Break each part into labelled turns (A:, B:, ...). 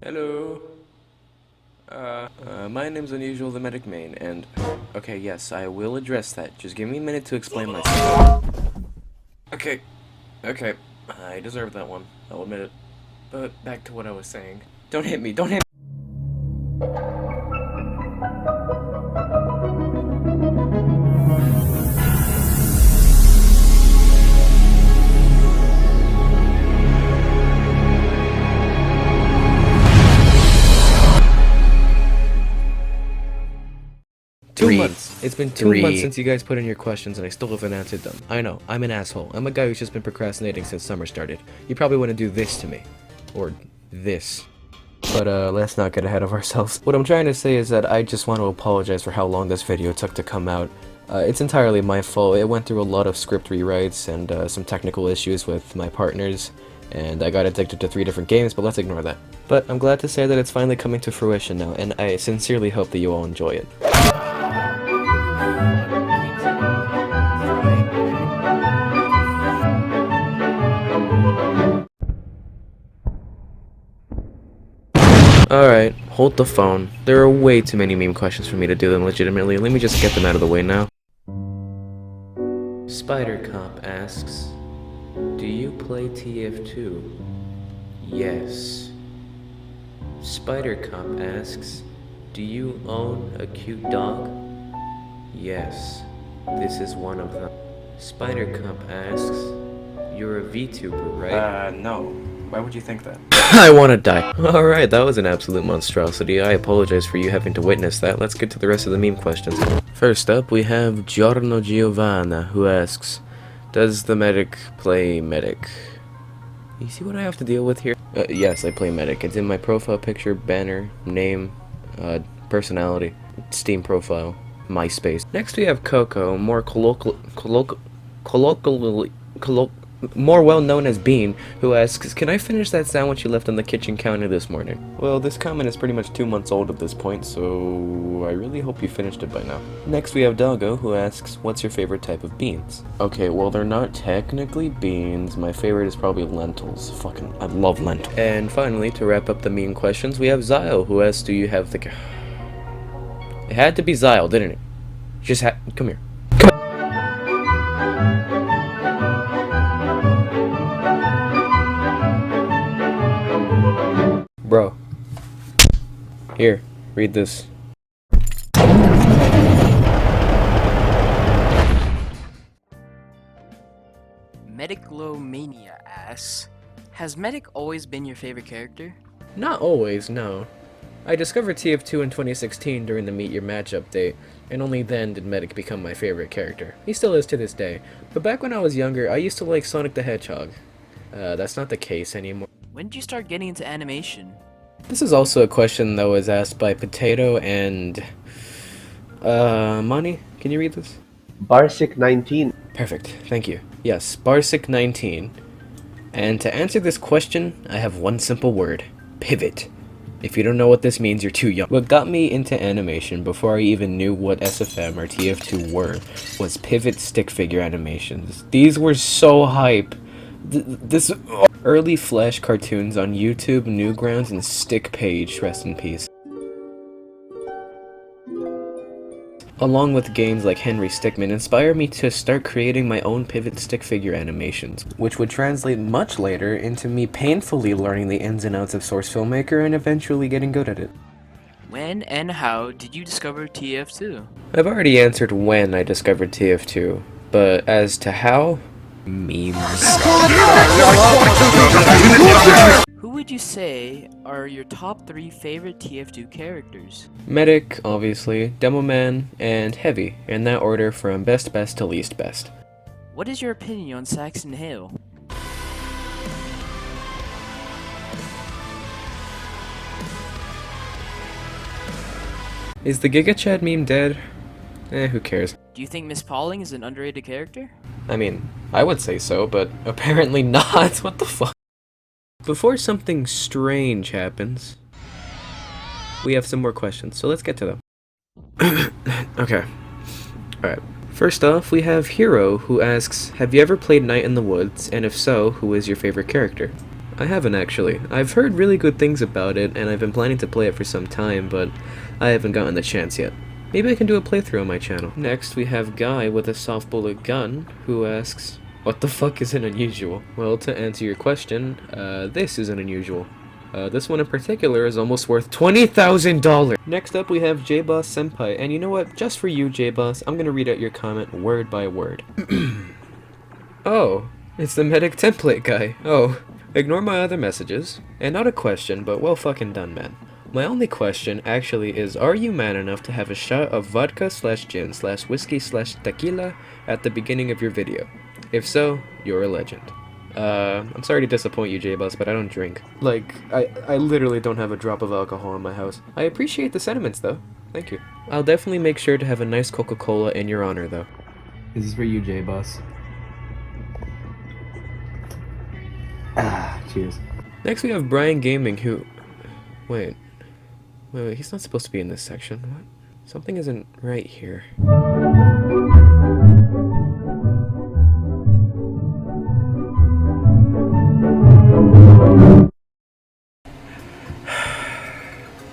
A: Hello. My name's Unusual the Medic Main, and... Okay, yes, I will address that. Just give me a minute to explain myself. Okay, okay. I deserve that one. I'll admit it. But back to what I was saying. Don't hit me, don't hit me! 2 months. It's been 2 months since you guys put in your questions and I still haven't answered them. I know, I'm an asshole. I'm a guy who's just been procrastinating since summer started. You probably want to do this to me. Or this. But let's not get ahead of ourselves. What I'm trying to say is that I just want to apologize for how long this video took to come out. It's entirely my fault. It went through a lot of script rewrites and some technical issues with my partners. And I got addicted to 3 different games, but let's ignore that. But I'm glad to say that it's finally coming to fruition now, and I sincerely hope that you all enjoy it. Alright, hold the phone. There are way too many meme questions for me to do them legitimately. Let me just get them out of the way now. Spider-Cop asks, do you play TF2? Yes. Spider-Cop asks, do you own a cute dog? Yes. This is one of them. Spider-Cop asks, you're a VTuber, right? No. Why would you think that? I wanna die. Alright, that was an absolute monstrosity. I apologize for you having to witness that. Let's get to the rest of the meme questions. First up, we have Giorno Giovanna, who asks, does the medic play medic? You see what I have to deal with here? Yes, I play medic. It's in my profile picture, banner, name, personality, Steam profile, MySpace. Next we have Coco, more well known as Bean, who asks, can I finish that sandwich you left on the kitchen counter this morning? Well, this comment is pretty much 2 months old at this point, so I really hope you finished it by now. Next we have Doggo, who asks, what's your favorite type of beans? Okay, well they're not technically beans. My favorite is probably lentils. Fucking, I love lentils. And finally, to wrap up the meme questions, we have Zyle, who asks, do you have the... It had to be Zyle, didn't it? Come here. Bro. Here, read this.
B: Mediclomania asks, has Medic always been your favorite character?
A: Not always, no. I discovered TF2 in 2016 during the Meet Your Match update, and only then did Medic become my favorite character. He still is to this day, but back when I was younger, I used to like Sonic the Hedgehog. That's not the case anymore.
B: When did you start getting into animation?
A: This is also a question that was asked by Potato and... Money? Can you read this?
C: Barsic19.
A: Perfect, thank you. Yes, Barsic19. And to answer this question, I have one simple word. Pivot. If you don't know what this means, you're too young. What got me into animation before I even knew what SFM or TF2 were was pivot stick figure animations. These were so hype. Early Flash cartoons on YouTube, Newgrounds, and Stickpage, rest in peace. Along with games like Henry Stickmin, inspired me to start creating my own pivot stick figure animations, which would translate much later into me painfully learning the ins and outs of Source Filmmaker and eventually getting good at it.
B: When and how did you discover TF2?
A: I've already answered when I discovered TF2, but as to how? Memes.
B: Who would you say are your top 3 favorite TF2 characters?
A: Medic, obviously, Demoman, and Heavy, in that order from best to least best.
B: What is your opinion on Saxon Hill?
A: Is the Giga Chad meme dead? Who cares?
B: Do you think Miss Pauling is an underrated character?
A: I mean, I would say so, but apparently not. What the fuck? Before something strange happens, we have some more questions, so let's get to them. Okay. Alright. First off, we have Hero, who asks, have you ever played Night in the Woods, and if so, who is your favorite character? I haven't actually. I've heard really good things about it, and I've been planning to play it for some time, but I haven't gotten the chance yet. Maybe I can do a playthrough on my channel. Next, we have Guy with a soft bullet gun, who asks, what the fuck is an unusual? Well, to answer your question, this is an unusual. This one in particular is almost worth $20,000! Next up, we have JBoss Senpai, and you know what? Just for you, JBoss, I'm gonna read out your comment word by word. Oh, it's the medic template guy. Oh, ignore my other messages. And not a question, but well fucking done, man. My only question actually is, are you man enough to have a shot of vodka slash gin slash whiskey slash tequila at the beginning of your video? If so, you're a legend. I'm sorry to disappoint you, JBoss, but I don't drink. Like, I literally don't have a drop of alcohol in my house. I appreciate the sentiments, though. Thank you. I'll definitely make sure to have a nice Coca-Cola in your honor, though. This is for you, JBoss. Ah, cheers. Next we have Brian Gaming, who... Wait, he's not supposed to be in this section. What? Something isn't right here.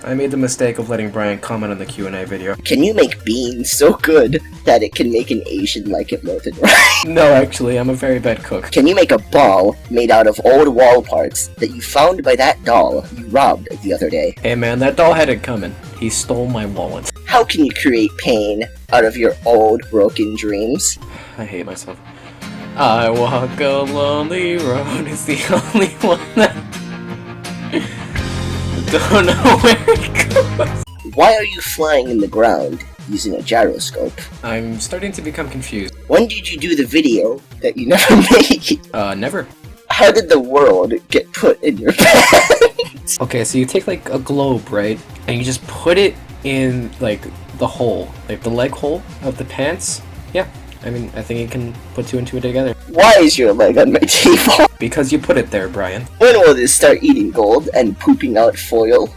A: I made the mistake of letting Brian comment on the Q&A video.
C: Can you make beans so good that it can make an Asian like it melted rice?
A: No, actually, I'm a very bad cook.
C: Can you make a ball made out of old wall parts that you found by that doll you robbed the other day?
A: Hey man, that doll had it coming. He stole my wallet.
C: How can you create pain out of your old broken dreams?
A: I hate myself. I walk a lonely road, it's the only one that... don't know where it goes.
C: Why are you flying in the ground using a gyroscope?
A: I'm starting to become confused.
C: When did you do the video that you never made?
A: Never.
C: How did the world get put in your pants?
A: Okay, so you take like a globe, right? And you just put it in like the hole, like the leg hole of the pants. Yeah, I mean, I think you can put two and two together.
C: Why is your leg on my table?
A: Because you put it there, Brian.
C: When will this start eating gold and pooping out foil?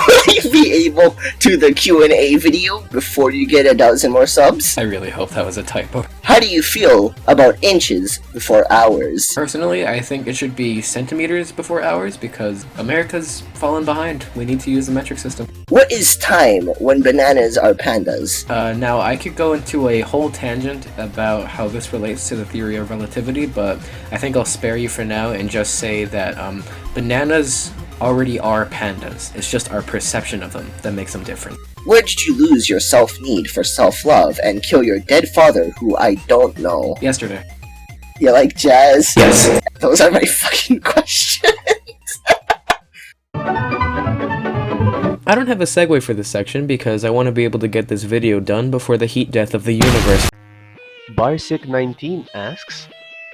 C: Will you be able to the Q&A video before you get 12 more subs?
A: I really hope that was a typo.
C: How do you feel about inches before hours?
A: Personally, I think it should be centimeters before hours because America's fallen behind. We need to use the metric system.
C: What is time when bananas are pandas?
A: Now, I could go into a whole tangent about how this relates to the theory of relativity, but I think I'll spare you for now and just say that bananas already are pandas. It's just our perception of them that makes them different.
C: Where did you lose your self-need for self-love and kill your dead father, who I don't know?
A: Yesterday.
C: You like jazz?
A: Yes.
C: Those are my fucking questions.
A: I don't have a segue for this section because I want to be able to get this video done before the heat death of the universe.
D: Barsic19 asks,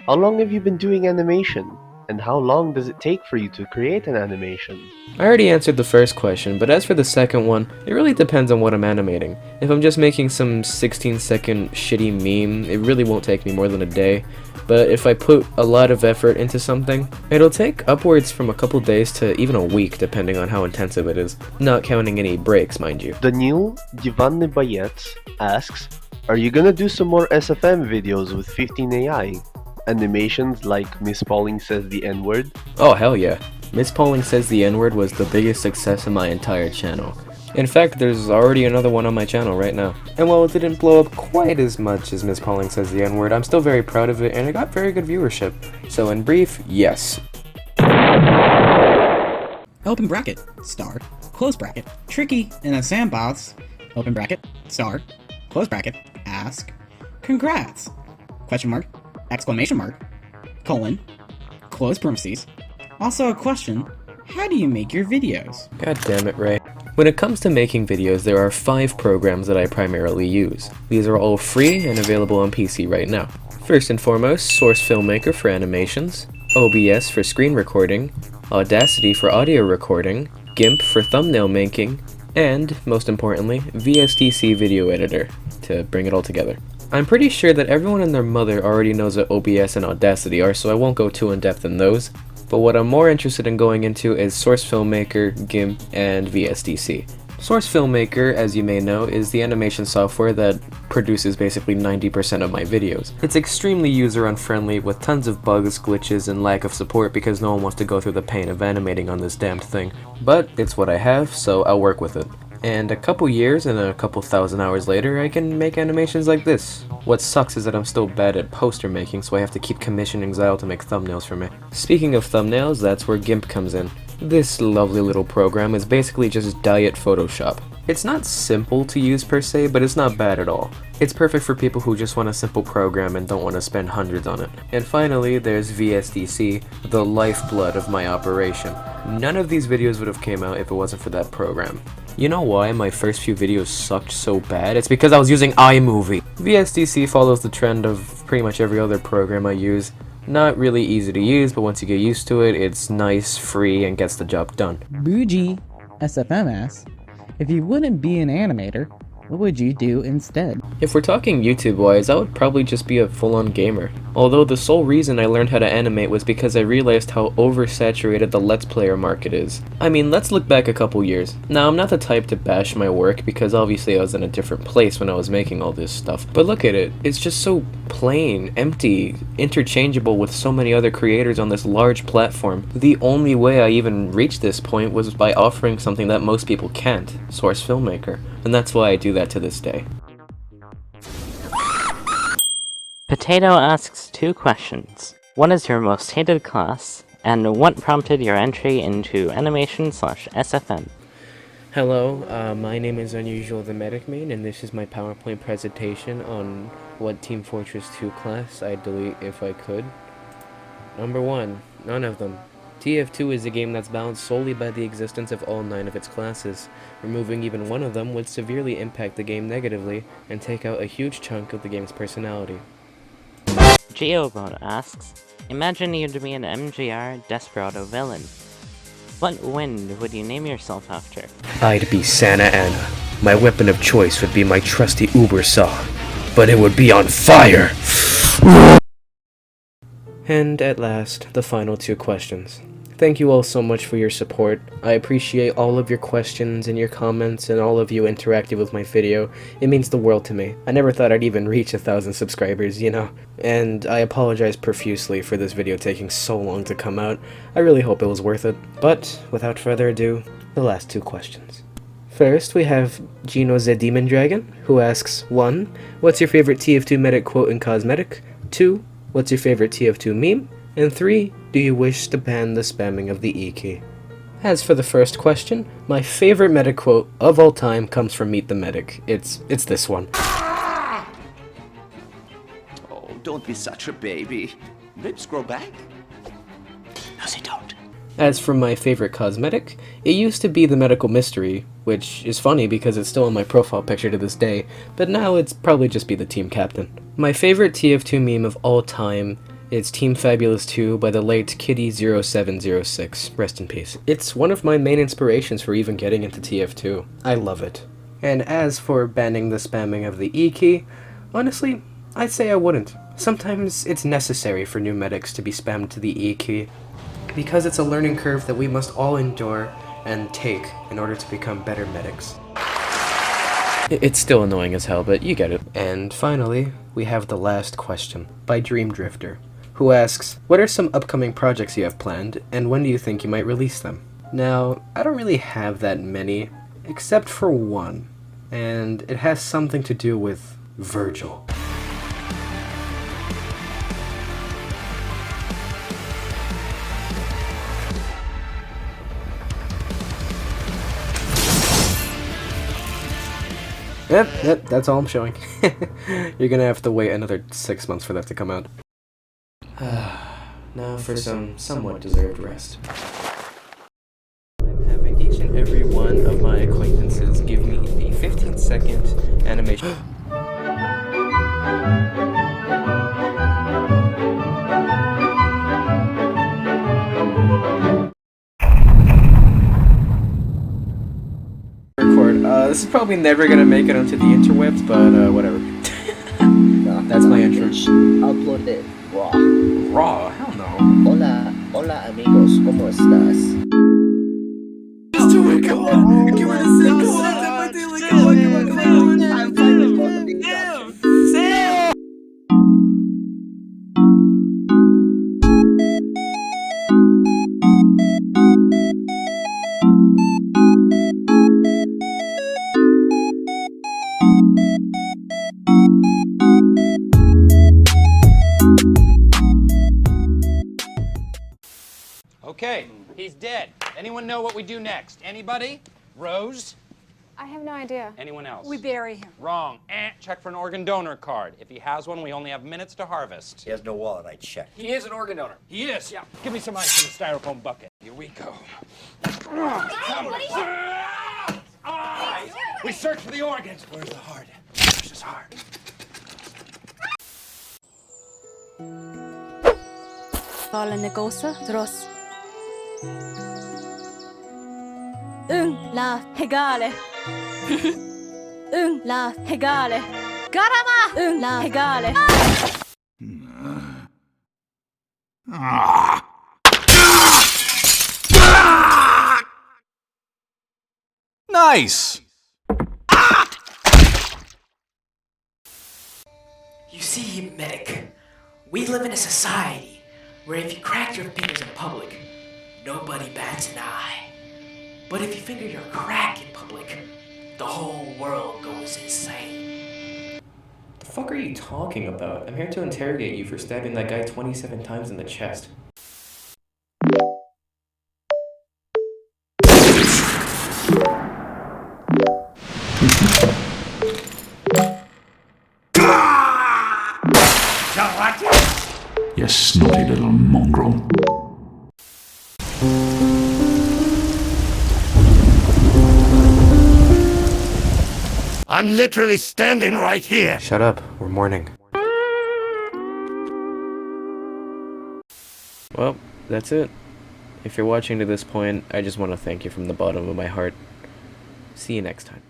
D: how long have you been doing animation? And how long does it take for you to create an animation?
A: I already answered the first question, but as for the second one, it really depends on what I'm animating. If I'm just making some 16-second shitty meme, it really won't take me more than a day. But if I put a lot of effort into something, it'll take upwards from a couple days to even a week depending on how intensive it is. Not counting any breaks, mind you.
D: Daniel Giovanni Bayets asks, are you gonna do some more SFM videos with 15AI? Animations like Miss Pauling Says the N-Word?
A: Oh hell yeah. Miss Pauling Says the N-Word was the biggest success in my entire channel. In fact, there's already another one on my channel right now. And while it didn't blow up quite as much as Miss Pauling Says the N-Word, I'm still very proud of it and it got very good viewership. So in brief, yes.
E: Open bracket, star, close bracket, tricky in a sandbox, open bracket, star, close bracket, ask, congrats, question mark, exclamation mark, colon, close parentheses. Also a question, how do you make your videos?
A: God damn it, Ray. When it comes to making videos, there are 5 programs that I primarily use. These are all free and available on PC right now. First and foremost, Source Filmmaker for animations, OBS for screen recording, Audacity for audio recording, GIMP for thumbnail making, and, most importantly, VSTC Video Editor, to bring it all together. I'm pretty sure that everyone and their mother already knows what OBS and Audacity are, so I won't go too in-depth in those, but what I'm more interested in going into is Source Filmmaker, GIMP, and VSTC. Source Filmmaker, as you may know, is the animation software that produces basically 90% of my videos. It's extremely user-unfriendly with tons of bugs, glitches, and lack of support because no one wants to go through the pain of animating on this damned thing. But it's what I have, so I'll work with it. And a couple years and a couple thousand hours later, I can make animations like this. What sucks is that I'm still bad at poster making, so I have to keep commissioning Xyle to make thumbnails for me. Speaking of thumbnails, that's where GIMP comes in. This lovely little program is basically just diet Photoshop. It's not simple to use per se, but it's not bad at all. It's perfect for people who just want a simple program and don't want to spend hundreds on it. And finally, there's VSDC, the lifeblood of my operation. None of these videos would have came out if it wasn't for that program. You know why my first few videos sucked so bad? It's because I was using iMovie. VSDC follows the trend of pretty much every other program I use. Not really easy to use, but once you get used to it, it's nice, free, and gets the job done.
E: Bougie SFM asks, if you wouldn't be an animator, what would you do instead?
A: If we're talking YouTube-wise, I would probably just be a full-on gamer. Although the sole reason I learned how to animate was because I realized how oversaturated the Let's Player market is. I mean, let's look back a couple years. Now, I'm not the type to bash my work because obviously I was in a different place when I was making all this stuff. But look at it, it's just so plain, empty, interchangeable with so many other creators on this large platform. The only way I even reached this point was by offering something that most people can't, Source Filmmaker. And that's why I do that to this day.
F: Potato asks 2 questions. What is your most hated class? And what prompted your entry into animation/SFM?
A: Hello, my name is Unusual the Medic Main, and this is my PowerPoint presentation on what Team Fortress 2 class I'd delete if I could. Number 1, none of them. TF2 is a game that's bound solely by the existence of all 9 of its classes. Removing even one of them would severely impact the game negatively and take out a huge chunk of the game's personality.
F: Geobot asks, imagine you'd be an MGR Desperado villain. What wind would you name yourself after?
A: I'd be Santa Ana. My weapon of choice would be my trusty Uber saw, but it would be on fire! And at last, the final 2 questions. Thank you all so much for your support. I appreciate all of your questions and your comments and all of you interacting with my video. It means the world to me. I never thought I'd even reach 1,000 subscribers, you know? And I apologize profusely for this video taking so long to come out. I really hope it was worth it. But, without further ado, the last 2 questions. First, we have Gino the Demon Dragon, who asks, 1. What's your favorite TF2 medic quote and cosmetic? 2. What's your favorite TF2 meme? And 3. Do you wish to ban the spamming of the E key? As for the first question, my favorite medic quote of all time comes from Meet the Medic. It's this one.
G: Oh, don't be such a baby. Lips grow back? No, they don't.
A: As for my favorite cosmetic, it used to be the Medical Mystery, which is funny because it's still on my profile picture to this day, but now it's probably just be the Team Captain. My favorite TF2 meme of all time is Team Fabulous 2 by the late Kitty0706, rest in peace. It's one of my main inspirations for even getting into TF2. I love it. And as for banning the spamming of the E key, honestly, I'd say I wouldn't. Sometimes it's necessary for new medics to be spammed to the E key, because it's a learning curve that we must all endure and take in order to become better medics. It's still annoying as hell, but you get it. And finally, we have the last question, by Dream Drifter, who asks, what are some upcoming projects you have planned, and when do you think you might release them? Now, I don't really have that many, except for one, and it has something to do with Virgil. Yep, that's all I'm showing. You're gonna have to wait another 6 months for that to come out. Now for some somewhat deserved rest. I'm having each and every one of my acquaintances give me a 15-second animation. This is probably never gonna make it onto the interwebs, but whatever. That's my intro.
C: Upload it raw.
A: Raw? Hell no.
C: Hola amigos, ¿cómo estás?
A: Let's do it, come on! Give me a 6, come on!
H: Okay, he's dead. Anyone know what we do next? Anybody? Rose?
I: I have no idea.
H: Anyone else?
I: We bury him.
H: Wrong. Check for an organ donor card. If he has one, we only have minutes to harvest.
J: He has no wallet, I checked.
H: He is an organ donor. He is? Yeah. Give me some ice in the styrofoam bucket. Here we go. We search for the organs. Where's the heart? Where's his heart?
I: Tala negosa dros. La hegale. La hegale. Garama. La hegale.
G: Nice!
B: You see, Medic, we live in a society where if you crack your fingers in public, nobody bats an eye. But if you finger your crack in public, the whole world goes insane.
A: The fuck are you talking about? I'm here to interrogate you for stabbing that guy 27 times in the chest.
K: You snotty little mongrel.
J: I'm literally standing right here.
A: Shut up, we're mourning. Well, that's it. If you're watching to this point, I just want to thank you from the bottom of my heart. See you next time.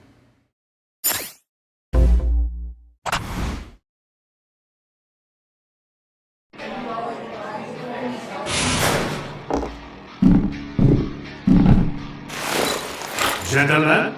K: Gentlemen,